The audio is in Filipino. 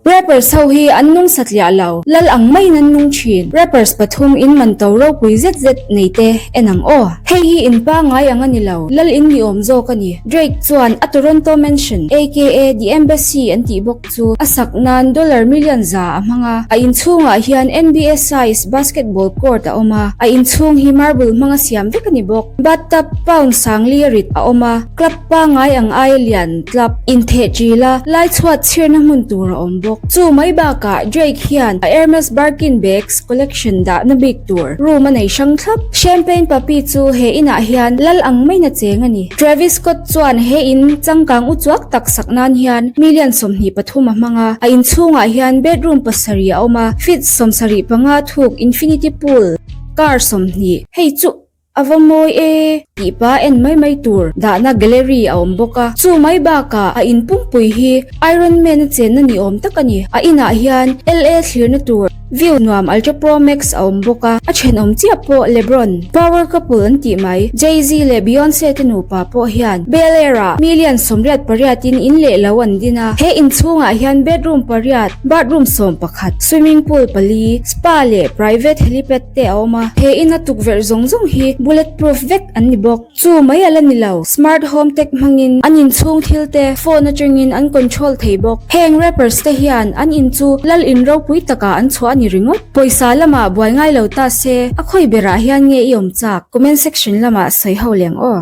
Rappers ho hi an nung satlia law lal ang may nan nung chin rappers pathum in man taw ropui zet neite enang o hei hi in pa ngai anga nilaw lal in ni om zo kani Drake chuan a Toronto mention aka the embassy anti bok chu asak nan dollar million za amanga a in chunga hian NBA size basketball court a oma a in chung hi marble mga siam vekani bok bathtub pound sangli rit a oma club pa ngai ang island club in the jila lai chhuat chhir na mun tur om bok chu mai ba ka Drake hian a Hermes Birkin bags collection da na big tour room anei shang thlap champagne papi chu he ina hian lal ang mai na cheng ani Travis Scott chuan he in changkang uchuak tak saknan hian million somni pathum manga a in chunga hian bedroom pasari a oma fit somsari panga thuk infinity pool car somni hei chu avamoi tipa en mai tour da na gallery a omboka chu mai ba ka a in pungpui hi Iron Man chen na ni om takani a ina hian LA thlir na tour view nuam Ultra Pro Max a omboka a chen om chia po LeBron power couple an ti mai Jay-Z le Beyonce tenu pa po hian Bel Era million somriat pariatin in le lawan dina he in chunga hian bedroom pariat bathroom som pakhat swimming pool pali spa le private helipad te oma he in a tukver zongjong hi bulletproof vek an nibok chu mai ala nilaw smart home tech mangin anin chung thilte phone na chungin an control theibok heng rappers te hian an in chu lal in ro pui taka an chwa ni ringot poisa lama buai ngai lo ta se akhoi bera hian nge iom chak comment section lama sai ho leng o